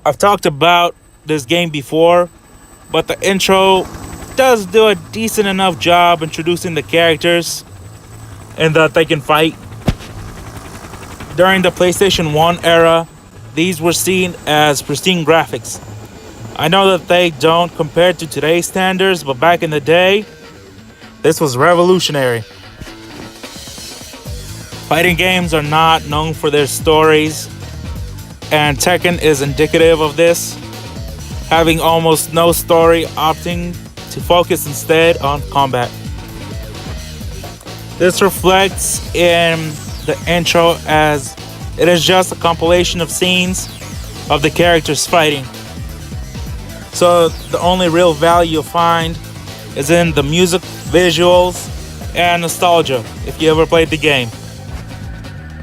I've talked about this game before, but the intro does do a decent enough job introducing the characters and that they can fight. During the PlayStation 1 era, these were seen as pristine graphics. I know that they don't compare to today's standards, but back in the day, this was revolutionary. Fighting games are not known for their stories, and Tekken is indicative of this, having almost no story, opting to focus instead on combat. This reflects in the intro as it is just a compilation of scenes of the characters fighting. So the only real value you'll find is in the music, visuals, and nostalgia if you ever played the game.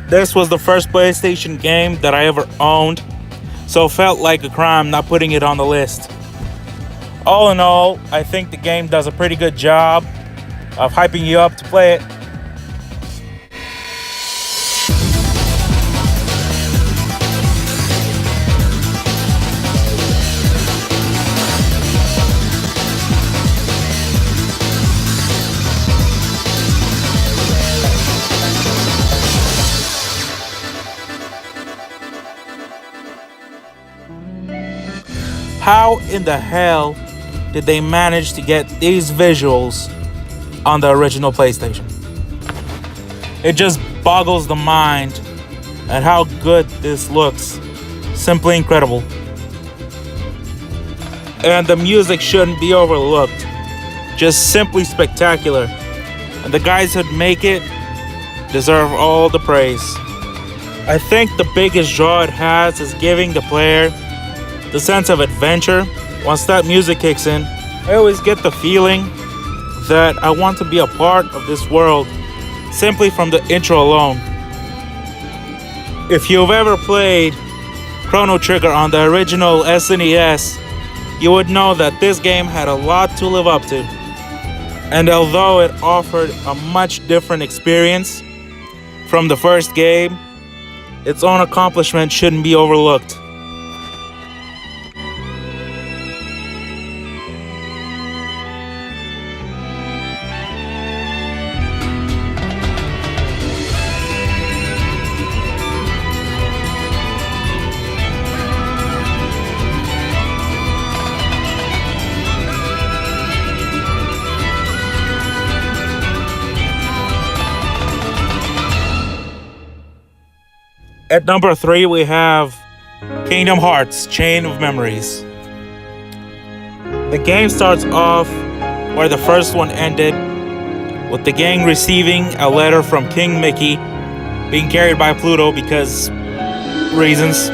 This was the first PlayStation game that I ever owned, so it felt like a crime not putting it on the list. All in all, I think the game does a pretty good job of hyping you up to play it. How in the hell did they manage to get these visuals on the original PlayStation? It just boggles the mind at how good this looks. Simply incredible. And the music shouldn't be overlooked. Just simply spectacular. And the guys who make it deserve all the praise. I think the biggest draw it has is giving the player the sense of adventure. Once that music kicks in, I always get the feeling that I want to be a part of this world simply from the intro alone. If you've ever played Chrono Trigger on the original SNES, you would know that this game had a lot to live up to. And although it offered a much different experience from the first game, its own accomplishment shouldn't be overlooked. At number 3, we have Kingdom Hearts: Chain of Memories. The game starts off where the first one ended, with the gang receiving a letter from King Mickey being carried by Pluto because reasons.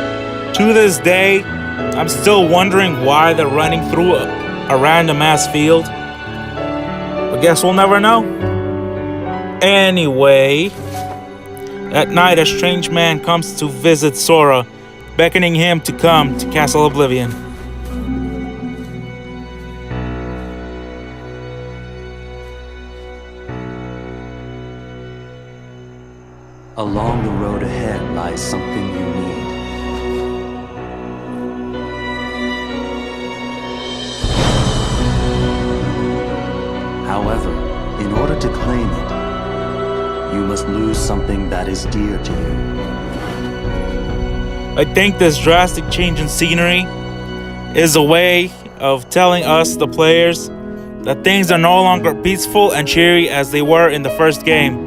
To this day, I'm still wondering why they're running through a random ass field. But guess we'll never know. Anyway, at night, a strange man comes to visit Sora, beckoning him to come to Castle Oblivion. Along the road ahead lies something you need. However, in order to claim it, you must lose something that is dear to you. I think this drastic change in scenery is a way of telling us, the players, that things are no longer peaceful and cheery as they were in the first game,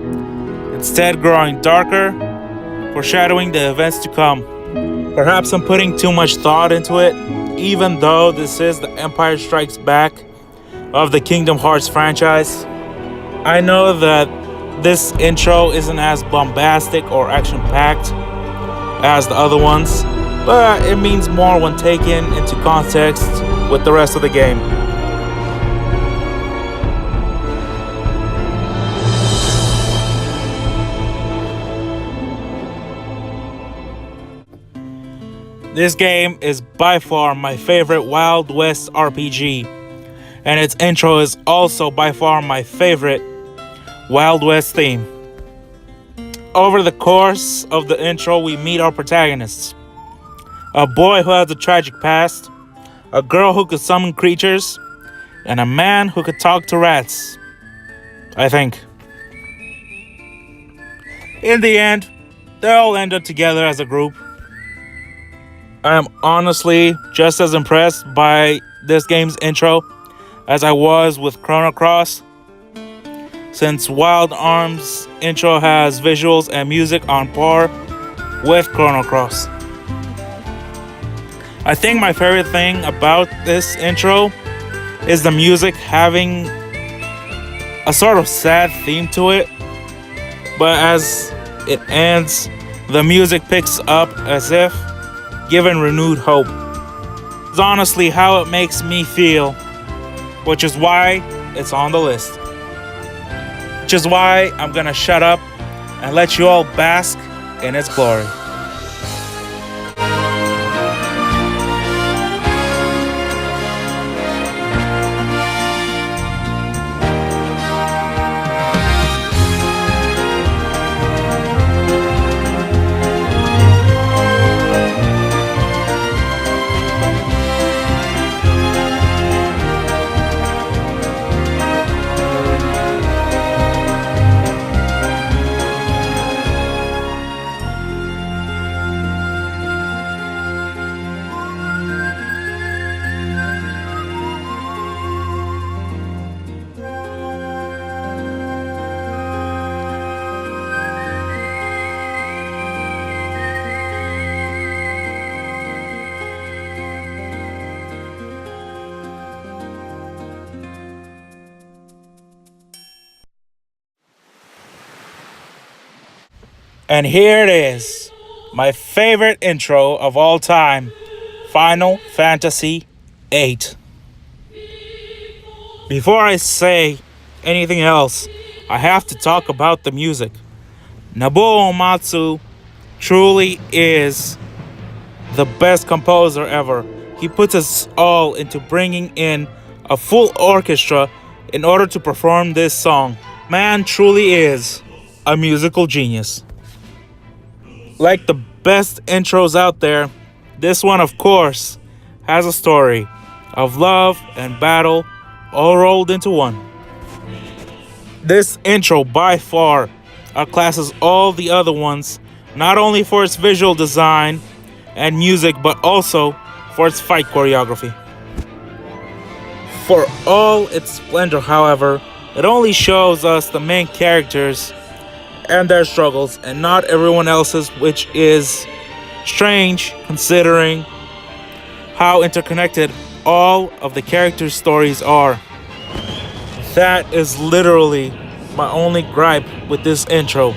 instead growing darker, foreshadowing the events to come. Perhaps I'm putting too much thought into it, even though this is the Empire Strikes Back of the Kingdom Hearts franchise. I know that this intro isn't as bombastic or action-packed as the other ones, but it means more when taken into context with the rest of the game. This game is by far my favorite Wild West RPG, and its intro is also by far my favorite Wild West theme. Over the course of the intro, we meet our protagonists. a boy who has a tragic past, a girl who could summon creatures, and a man who could talk to rats. I think. In the end, they all end up together as a group. I am honestly just as impressed by this game's intro as I was with Chrono Cross, since Wild Arms' intro has visuals and music on par with Chrono Cross. I think my favorite thing about this intro is the music having a sort of sad theme to it, but as it ends, the music picks up as if given renewed hope. It's honestly how it makes me feel, which is why it's on the list. Which is why I'm gonna shut up and let you all bask in its glory. And here it is, my favorite intro of all time, Final Fantasy VIII. Before I say anything else, I have to talk about the music. Nobuo Uematsu truly is the best composer ever. He puts us all into bringing in a full orchestra in order to perform this song. Man truly is a musical genius. Like the best intros out there, this one, of course, has a story of love and battle all rolled into one. This intro by far outclasses all the other ones, not only for its visual design and music, but also for its fight choreography. For all its splendor, however, it only shows us the main characters and their struggles and not everyone else's, which is strange considering how interconnected all of the characters' stories are. That is literally my only gripe with this intro,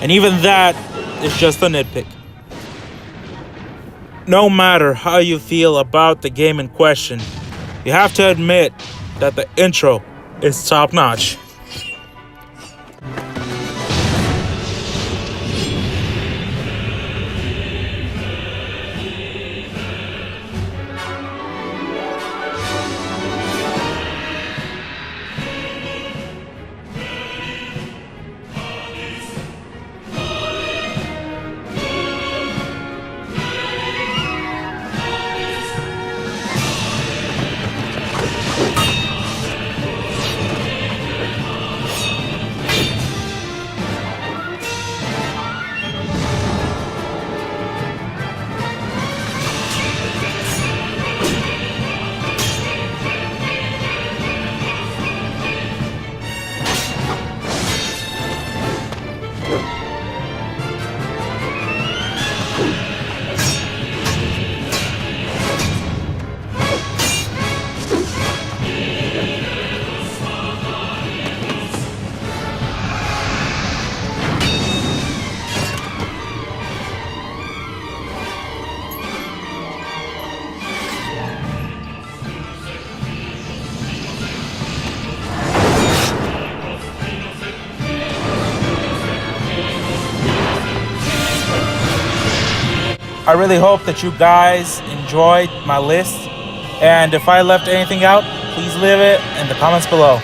and even that is just a nitpick. No matter how you feel about the game in question, you have to admit that the intro is top notch. I really hope that you guys enjoyed my list, and if I left anything out, please leave it in the comments below.